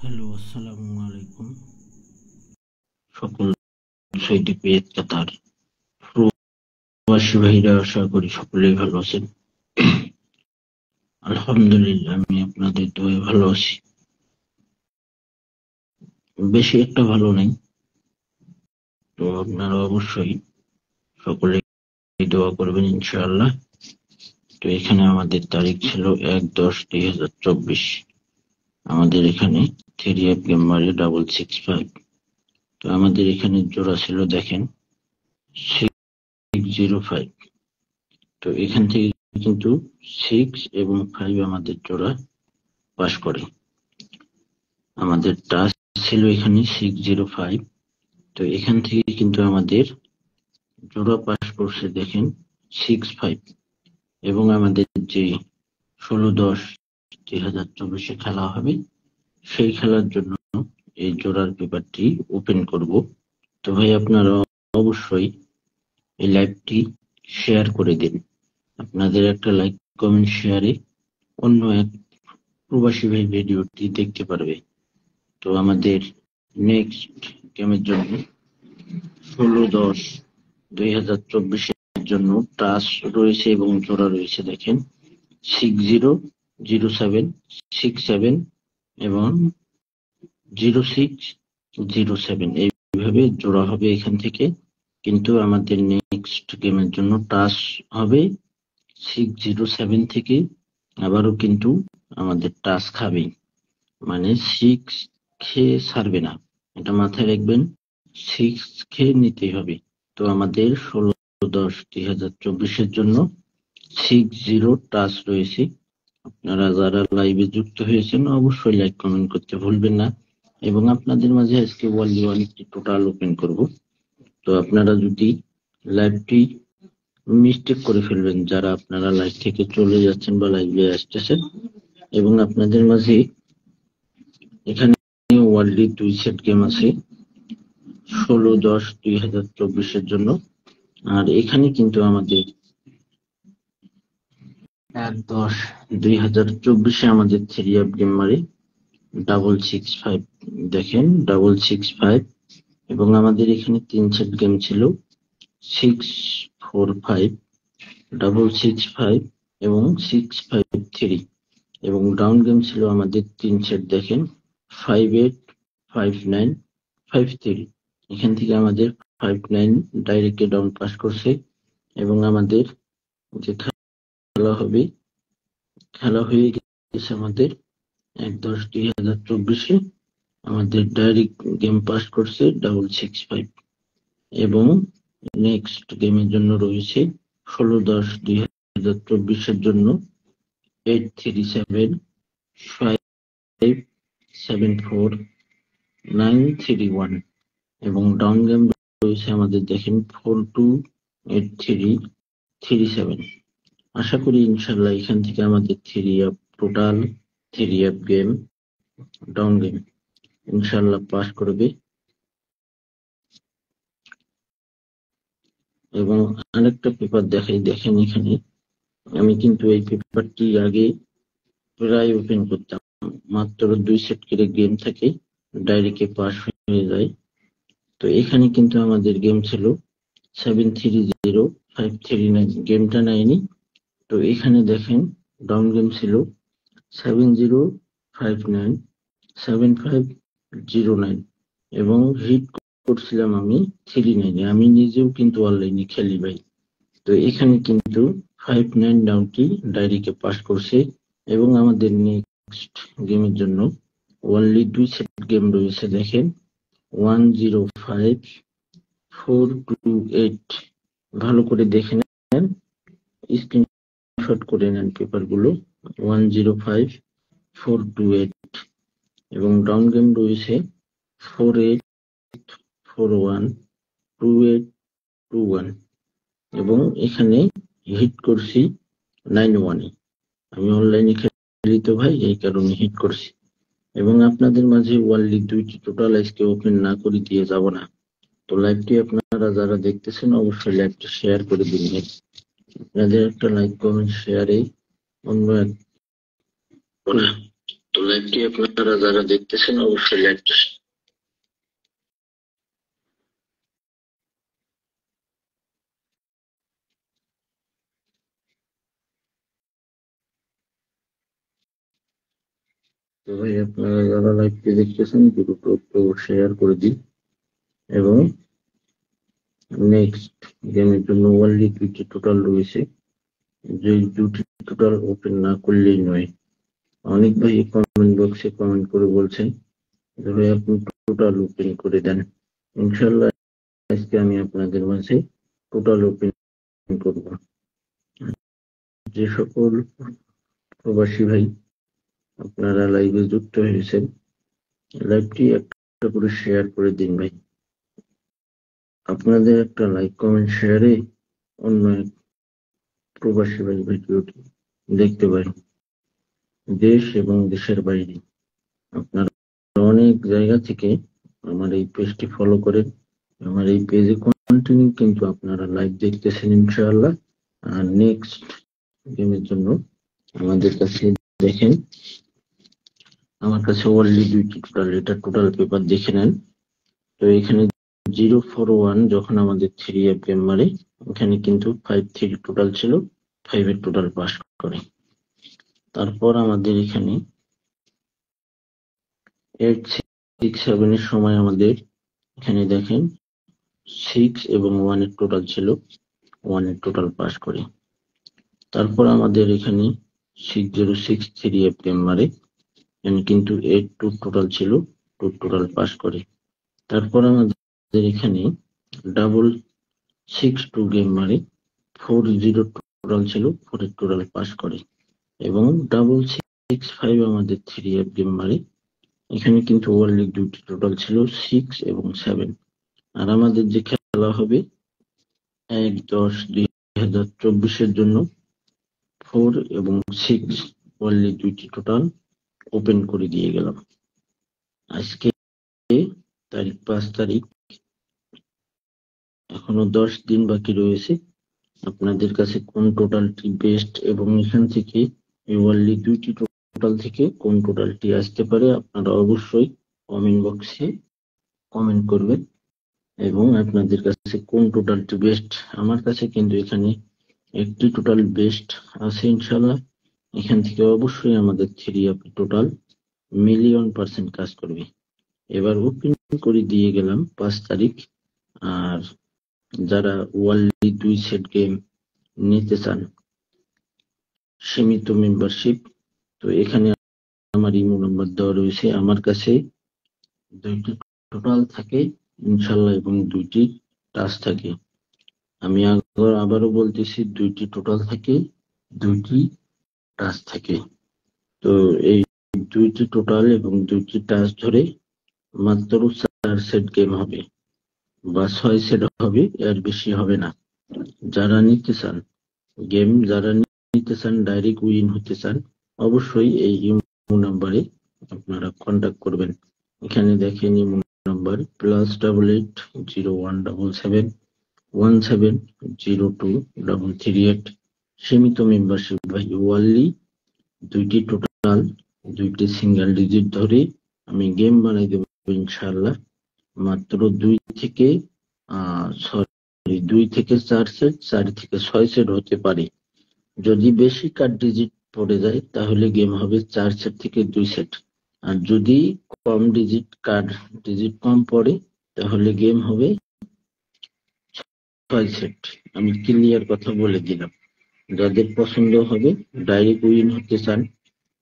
Hello, আসসালামু আলাইকুম। সকল সৌদি পেজ কাতার প্রবাসী ভাইরা, আশা করি সকলেই ভালো আছেন। আলহামদুলিল্লাহ, আমি আপনাদের দোয়ায় ভালো আছি। বেশি একটা ভালো নেই, তো আপনারা অবশ্যই সকলে দোয়া করবেন ইনশাআল্লাহ। তো এখানে আমাদের তারিখ ছিল 1/10/2024। আমাদের এখানে 3F গেম মারে 665। তো আমাদের এখানে জোড়া ছিল দেখেন 605। তো এখান থেকে কিন্তু 6 এবং 5 আমাদের জোড়া পাস করে। আমাদের টাচ ছিল এখানে 605। তো এখান থেকে কিন্তু আমাদের জোড়া পাস করছে দেখেন 65। এবং আমাদের যে 16/10/2024 খেলা হবে, সেই খেলার জন্য এই জোড়ার পেপারটি ওপেন করব। তো ভাই আপনারা অবশ্যই এই লাইভটি শেয়ার করে দিন। আপনাদের একটা লাইক, কমেন্ট, শেয়ারে অন্য এক প্রবাসী ভাই ভিডিওটি দেখতে পারবে। তো আমাদের নেক্সট গেমের জন্য 16/10/2024 জন্য টাচ রয়েছে এবং জোড়া রয়েছে দেখেন 6007, 67 এবং 0607। এইভাবে জোড়া হবে এখান থেকে। কিন্তু আমাদের নেক্সট গেমের জন্য টাচ হবে 607 থেকে। আবারও কিন্তু আমাদের টাচ খাবে, মানে 6 খেয়ে ছাড়বে না, এটা মাথায় রাখবেন। 6 খেয়ে নিতেই হবে। তো আমাদের 16/10/2024 জন্য 60 টাচ রয়েছে। আপনারা যারা লাইভে যুক্ত হয়েছেন অবশ্যই লাইক, কমেন্ট করতে ভুলবেন না। এবং আপনাদের মাঝে আজকে ওয়ানলি ওয়ান একটি টোটাল ওপেন করব। তো আপনারা যদি লাইভটি মিস্টেক করে ফেলবেন, যারা আপনারা লাইভ থেকে চলে যাচ্ছেন বা লাইভে আসতেছেন, এবং আপনাদের মাঝে এখানে ওয়ানলি 2 সেট গেম আছে 16/10/2024 জন্য। আর এখানে কিন্তু আমাদের 1/10/2024 আমাদের 3F গেম মারে 665। দেখেন 665। এবং আমাদের এখানে 3 সেট গেম ছিল 645, 665 এবং 653। এবং ডাউন গেম ছিল আমাদের 3 সেট দেখেন 58, 59, 53। এখান থেকে আমাদের 59 ডাইরেক্ট ডাউন পাস করছে। এবং আমাদের যে খেলা হয়ে গেছে আমাদের 1/10/2024 আমাদের ডাইরেক্ট গেম পাস করছে 665। এবং নেক্সট গেমের জন্য রয়েছে 16/10/2024 জন্য 837, 574, 931। এবং ডাউন গেম রয়েছে আমাদের দেখেন 428337। আশা করি ইনশাল্লাহ এখান থেকে আমাদের 3F total 3F game down game ইনশাল্লাহ পাস করবে। এবং আরেকটা পেপার দেখাই, দেখেন এখানে আমি কিন্তু এই পেপারটি আগে প্রায় ওপেন করতাম, মাত্র 2 সেট করে গেম থাকে ডাইরেক্ট পাস হয়ে যায়। তো এখানে কিন্তু আমাদের গেম ছিল 730539, গেমটা নেয়নি। তো এখানে দেখেন ডাউন গেম ছিল 7059, 7509। এবং হিট করছিলাম আমি 39-এ। আমি নিজেও কিন্তু অনলাইনে খেলি ভাই। তো এখানে কিন্তু 59 ডাউনটি ডাইরেক্টে পাস করছে। এবং আমাদের নেক্সট গেমের জন্য অনলি 2 সেট গেম রয়েছে দেখেন 105428। ভালো করে দেখে নেন, স্ক্রিনশট করে নেন পেপারগুলো। 105428। এবং ডাউন গেম রয়েছে 48412821। এবং এখানে হিট করছি 91-এ। আমি অনলাইনে খেলি তো ভাই, এই কারণে হিট করছি। এবং আপনাদের মাঝে ওয়ানলি 2টি টোটাল আজকে ওপেন না করে দিয়ে যাব না। তো লাইভটি আপনারা যারা দেখতেছেন অবশ্যই লাইভটি শেয়ার করে দিন। আপনাদের একটা লাইক, কমেন্ট, শেয়ারে অন্য এক লাইভটি আপনারা যারা দেখতেছেন অবশ্যই লাইভটা তো ভাই আপনারা যারা লাইভটি দেখতেছেন দ্রুত একটু শেয়ার করে দিন এবং নেক্সট গেমের জন্য ওয়ানলি 2টি টোটাল রয়েছে, যে 2টি টোটাল ওপেন না করলেই নয়। অনেক ভাই কমেন্ট বক্সে কমেন্ট করে বলছেন যে ভাই আপনি টোটাল ওপেন করে দেন। ইনশাল্লাহ আজকে আমি আপনাদের মাঝে টোটাল ওপেন করব। যে সকল প্রবাসী ভাই আপনারা লাইভে যুক্ত হয়েছেন, লাইভটি একটা করে শেয়ার করে দিন ভাই। আপনাদের একটা লাইক কমেন্ট শেয়ারে অন্য এক প্রবাসী ভাই ভিডিওটি দেখতে পারেন, দেশ এবং দেশের বাইরে। আপনারা অনেক জায়গা থেকে আমার এই পেজটি ফলো করেন, আমার এই পেজে কন্টিনিউ কিন্তু আপনারা লাইভ দেখতেছেন ইনশাআল্লাহ। আর নেক্সট গেমের জন্য আমাদের কাছে দেখেন, আমার কাছে অলরেডি 2টি টোটাল, এটা টোটাল পেপার দেখে নেন। তো এখানে 041 যখন আমাদের 3F গেম মারে, এখানে কিন্তু 53 টোটাল ছিল, 5 এর টোটাল পাস করে। তারপর আমাদের এখানে 867 এর সময় আমাদের এখানে দেখেন 6 এবং 1 এর টোটাল ছিল, 1 এর টোটাল পাস করে। তারপর আমাদের এখানে 6063F গেম মারে, এখানে কিন্তু 82 টোটাল ছিল, 2 টোটাল পাস করে। তারপর আমাদের এখানে 6662 গেম মারে, 40 টোটাল ছিল, 4 এর টোটাল পাস করে। এবং 6665 আমাদের 3F গেম মারে, এখানে কিন্তু ওয়ার্ল্ড 2টি টোটাল ছিল, 6 এবং 7। আর আমাদের যে খেলা হবে 1/10/2024 জন্য 4 এবং 6 ওয়ার্ল্ড 2টি টোটাল ওপেন করে দিয়ে গেলাম। আজকে তারিখ 5 তারিখ, এখনো 10 দিন বাকি রয়েছে। আপনাদের কাছে কোন টোটালটি বেস্ট এবং এখান থেকে ওয়ার্ল্ড 2টি টোটাল থেকে কোন টোটালটি আসতে পারে আপনারা অবশ্যই কমেন্ট বক্সে কমেন্ট করবেন এবং আপনাদের কাছে কোন টোটালটি বেস্ট। আমার কাছে কিন্তু এখানে একটি টোটাল বেস্ট আছে ইনশাল্লাহ, এখান থেকে অবশ্যই আমাদের 3F টোটাল মিলিয়ন% কাজ করবে। এবার ওপেন করে দিয়ে গেলাম 5 তারিখ। আর যারা ওয়ার্ল্ড 2 সেট গেম নিতে চান সীমিত মেম্বারশিপ, তো এখানে আমার ইমো নাম্বার দেওয়া রয়েছে। আমার কাছে 2টি টোটাল থাকে ইনশাল্লাহ এবং 2টি টাচ থাকে। আমি আবারও বলতেছি, 2টি টোটাল থাকে, 2টি টাচ থাকে। তো এই 2টি টোটাল এবং 2টি টাচ ধরে মাত্র 4 সেট গেম হবে বা 6 সেট হবে, এর বেশি হবে না। যারা নিতে চান গেম, যারা নিতে চান ডাইরেক্ট উইন হতে চান, অবশ্যই এই ইমো নাম্বারে আপনারা কন্টাক্ট করবেন। এখানে দেখেন ইমো নাম্বার +88017717023338। সীমিত মেম্বারশিপ ভাই, ওয়ানলি 2টি টোটাল, 2টি সিঙ্গেল ডিজিট ধরে আমি গেম বানাই দেবো ইনশাআল্লাহ। মাত্র 2 থেকে 4 সেট, 4 থেকে 6 সেট হতে পারে। যদি বেশি কার্ড ডিজিট পড়ে যায় তাহলে গেম হবে 4 সেট থেকে 2 সেট। আর যদি কম কার্ড ডিজিট কম পড়ে তাহলে গেম হবে 6 সেট। আমি ক্লিয়ার কথা বলে দিলাম। যাদের পছন্দ হবে, ডাইরেক্ট উইন হতে চান,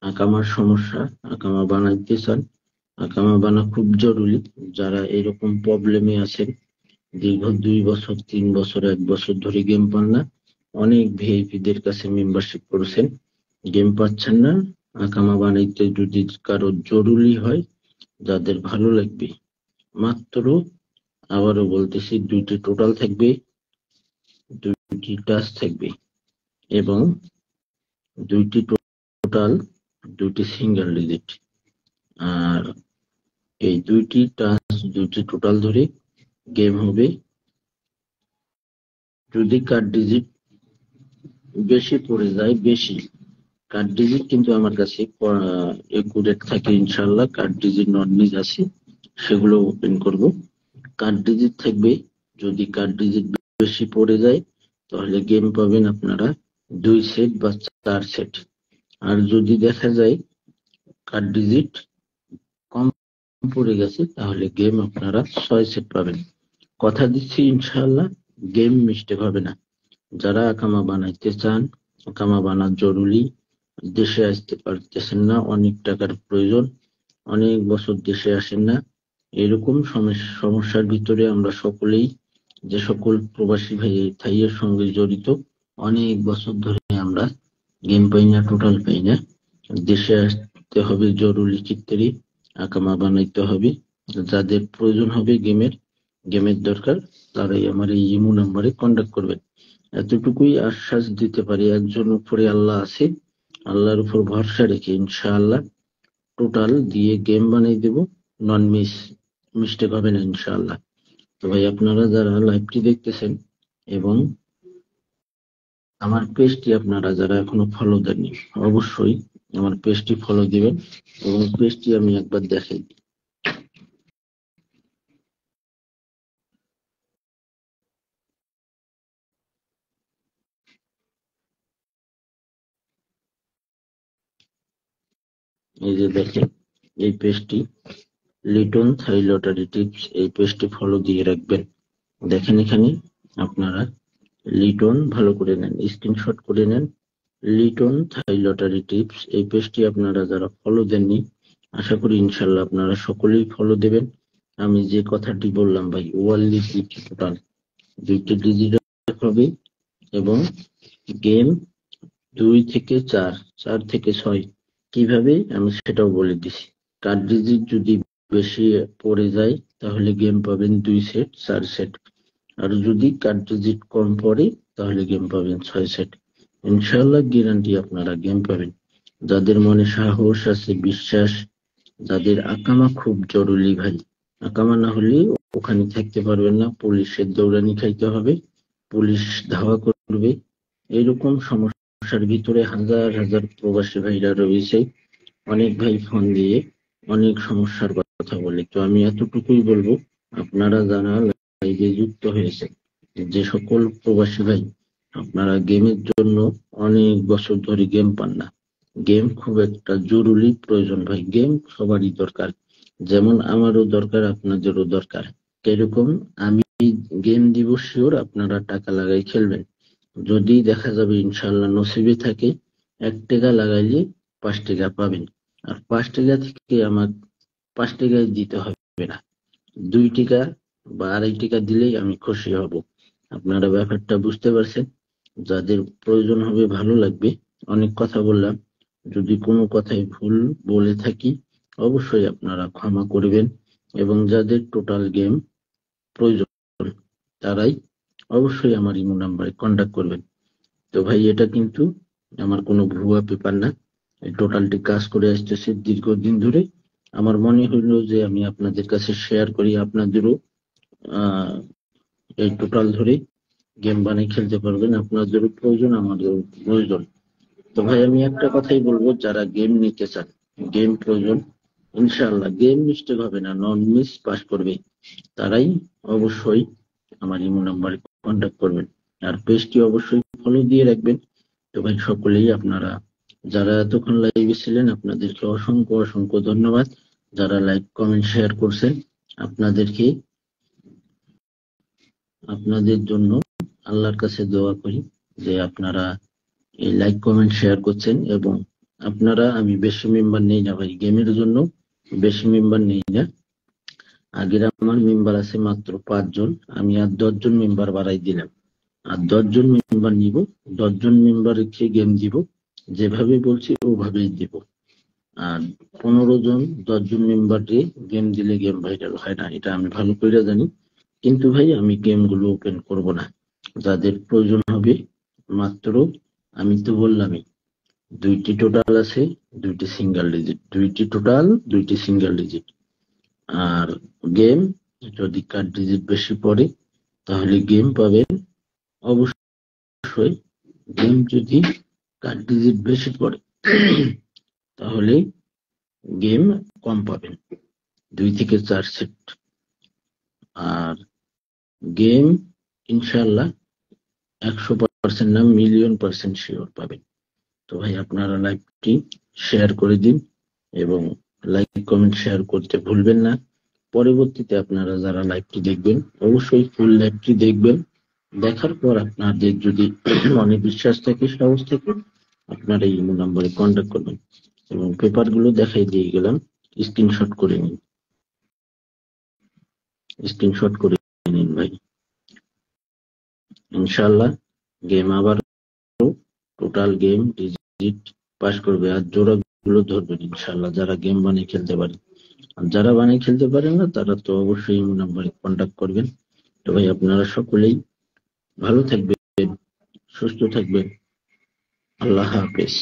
আকামার সমস্যা, আকামা বানাইতে চান, আকামা বানা খুব জরুরি, যারা এরকম প্রবলেমে আছেন, দীর্ঘ 2 বছর 3 বছর 1 বছর ধরে গেম পান না, অনেক ভিআইপিদের কাছে মেম্বারশিপ করেছেন, গেম পাচ্ছেন না, আকামা বানাইতে যদি কারো জরুরি হয়, যাদের ভালো লাগবে, মাত্র আবারও বলতেছি 2টি টোটাল থাকবে, 2টি টাচ থাকবে এবং 2টি টোটাল, 2টি সিঙ্গেল ডিজিট। আর এই 2টি টাচ, 2টি টোটাল ধরে গেম হবে। যদি কার্ড ডিজিট বেশি পড়ে যায়, বেশি কার্ড ডিজিট কিন্তু আমার কাছে একুরেট থাকে ইনশাল্লাহ। কার্ড ডিজিট নন মিস আছে, সেগুলো ওপেন করব। কার্ড ডিজিট থাকবে, যদি কার্ড ডিজিট বেশি পড়ে যায় তাহলে গেম পাবেন আপনারা 2 সেট বা 4 সেট। আর যদি দেখা যায় কার্ড ডিজিট কম পড়ে গেছে তাহলে গেম আপনারা 6 সেট পাবেন। কথা দিচ্ছি ইনশাআল্লাহ গেম মিস্টেক হবে না। যারা আকামা বানাইতে চান, আকামা বানানো জরুরি, দেশে আসতে পারতেছেন না, অনেক টাকার প্রয়োজন, অনেক বছর দেশে আসেন না, এরকম সমস্যার ভিতরে আমরা সকলেই, যে সকল প্রবাসী ভাই থাইয়ের সঙ্গে জড়িত, অনেক বছর ধরে আমরা গেম পাই না, টোটাল পাই না। দেশে আসতে হবে জরুরি ক্ষেত্রে, আকামা বানাইতে হবে। যাদের প্রয়োজন হবে গেমের দরকার, তারাই আমার এই ইমো নাম্বারে কন্ট্যাক্ট করবেন। এতটুকুই আশ্বাস দিতে পারি, একজন উপরে আল্লাহ আছে, আল্লাহর উপর ভরসা রেখে ইনশাআল্লাহ টোটাল দিয়ে গেম বানিয়ে দেব, নন মিস্টেক হবে না ইনশাআল্লাহ। তো ভাই আপনারা যারা লাইভটি দেখতেছেন এবং আমার পেজটি আপনারা যারা এখনো ফলো দেননি, অবশ্যই আমার পেজটি ফলো দিবেন এবং পেজটি আমি একবার দেখাই। এই যে দেখেন এই পেজটি, লিটন থাই লটারি টিপস, এই পেজটি ফলো দিয়ে রাখবেন। দেখেন এখানে আপনারা লিটন, ভালো করে নেন, স্ক্রিনশট করে নেন, লিটন থাই লটারি টিপস, এই পেজটি আপনারা যারা ফলো দেননি, আশা করি ইনশাল্লাহ আপনারা সকলেই ফলো দেবেন। আমি যে কথাটি বললাম ভাই, ওয়ানলি টোটাল 2টি ডিজিটাল হবে এবং গেম 2 থেকে 4, 4 থেকে 6 কিভাবে আমি সেটাও বলে দিছি। কার্ড ডিজিট যদি বেশি পড়ে যায় তাহলে গেম পাবেন 2 সেট, 4 সেট। আর যদি কার্ড ডিজিট কম পড়ে তাহলে গেম পাবেন 6 সেট। ইনশাআল্লাহ গ্যারান্টি আপনারা গেম পাবেন। যাদের মনে সাহস আছে, বিশ্বাস, যাদের আকামা খুব জরুরি ভাই, আকামা না হলে ওখানে থাকতে পারবেন না, পুলিশের দৌড়ানি খাইতে হবে, পুলিশ ধাওয়া করবে, এরকম সমস্যার ভিতরে হাজার হাজার প্রবাসী ভাইরা রয়েছে। অনেক ভাই ফোন দিয়ে অনেক সমস্যার কথা বলে। তো আমি এতটুকুই বলবো, আপনারা যারা লাইভে যুক্ত হয়েছে, যে সকল প্রবাসী ভাই আপনারা গেমের জন্য অনেক বছর ধরে গেম পান না, গেম খুব একটা জরুরি প্রয়োজন ভাই, গেম সবারই দরকার, যেমন আমারও দরকার আপনাদেরও দরকার। এরকম আমি গেম দিব শিওর, আপনারা টাকা লাগাই খেলবেন। যদি দেখা যাবে ইনশাল্লাহ নসিবে থাকে 1 টাকা লাগাইলে 5 টাকা পাবেন। আর 5 টাকা থেকে আমার 5 টাকায় দিতে হবে না, 2 টাকা বা 2.5 টাকা দিলেই আমি খুশি হব। আপনারা ব্যাপারটা বুঝতে পারছেন। যাদের প্রয়োজন হবে, ভালো লাগবে, অনেক কথা বললাম, যদি কোনো কথায় ভুল বলে থাকি অবশ্যই আপনারা ক্ষমা করবেন। এবং যাদের টোটাল গেম প্রয়োজন তারাই অবশ্যই আমার ইমো নাম্বারে কন্ট্যাক্ট করবেন। তো ভাই এটা কিন্তু আমার কোনো ভুয়া পেপার না, এই টোটালটি কাজ করে আসতেছে দীর্ঘদিন ধরে। আমার মনে হইলো যে আমি আপনাদের কাছে শেয়ার করি, আপনাদেরও আহ এই টোটাল ধরে গেম বানিয়ে খেলতে পারবেন, আপনাদেরও প্রয়োজন, আমাদেরও প্রয়োজন। তো ভাই আমি একটা কথাই বলবো, যারা গেম নিতে চান, গেম প্রয়োজন, ইনশাআল্লাহ গেম মিস্টেক হবে না, নন মিস পাস করবে, তারাই অবশ্যই আমার ইমো নাম্বারে কন্ট্যাক্ট করবেন। আর পেজটি অবশ্যই ফলো দিয়ে রাখবেন। তো ভাই সকলেই আপনারা যারা এতক্ষণ লাইভে ছিলেন আপনাদেরকে অসংখ্য অসংখ্য ধন্যবাদ। যারা লাইক কমেন্ট শেয়ার করছেন আপনাদেরকে, আপনাদের জন্য আল্লাহর কাছে দোয়া করি যে আপনারা এই লাইক কমেন্ট শেয়ার করছেন। এবং আপনারা, আমি বেশি মেম্বার নেই না ভাই, গেমের জন্য বেশি মেম্বার নেই না। আগের আমার মেম্বার আছে মাত্র 5 জন, আমি আর 10 জন মেম্বার বাড়াই দিলাম, আর 10 জন মেম্বার নিব, 10 জন মেম্বার রেখে গেম দিব, যেভাবে বলছি ওভাবেই দিব। আর 15 জন 10 জন মেম্বারকে গেম দিলে গেম ভাইরাল হয় না, এটা আমি ভালো করে জানি। কিন্তু ভাই আমি গেম গুলো ওপেন করব না। যাদের প্রয়োজন হবে মাত্র, আমি তো বললামই 2টি টোটাল আছে, 2টি সিঙ্গেল ডিজিট, 2টি টোটাল, 2টি সিঙ্গেল ডিজিট। আর গেম যদি কার্ড ডিজিট বেশি পড়ে তাহলে গেম পাবেন অবশ্যই। গেম যদি কার্ড ডিজিট বেশি পড়ে তাহলে গেম কম পাবেন, 2 থেকে 4 সেট। আর গেম ইনশাল্লাহ 100% না, মিলিয়ন% শিওর পাবেন। তো ভাই আপনারা লাইভটি শেয়ার করে দিন এবং লাইক কমেন্ট শেয়ার করতে ভুলবেন না। পরবর্তীতে আপনারা যারা লাইভটি দেখবেন অবশ্যই ফুল লাইভটি দেখবেন। দেখার পর আপনাদের যদি মনে বিশ্বাস থাকে, সাহস থাকে, আপনারা এই নাম্বারে কন্ট্যাক্ট করবেন এবং পেপার গুলো দেখাই দিয়ে গেলাম, স্ক্রিনশট করে নিন, স্ক্রিনশট করে নিন ভাই। ইনশাআল্লাহ গেম আবার টোটাল গেম ডিজিট পাস করবে, আর জোড়া গুলো ধরবেন ইনশাআল্লাহ যারা গেম বানিয়ে খেলতে পারে। আর যারা বানিয়ে খেলতে পারেন না তারা তো অবশ্যই এই নাম্বারে কন্ট্যাক্ট করবেন। তো ভাই আপনারা সকলেই ভালো থাকবেন, সুস্থ থাকবেন। আল্লাহ হাফেজ।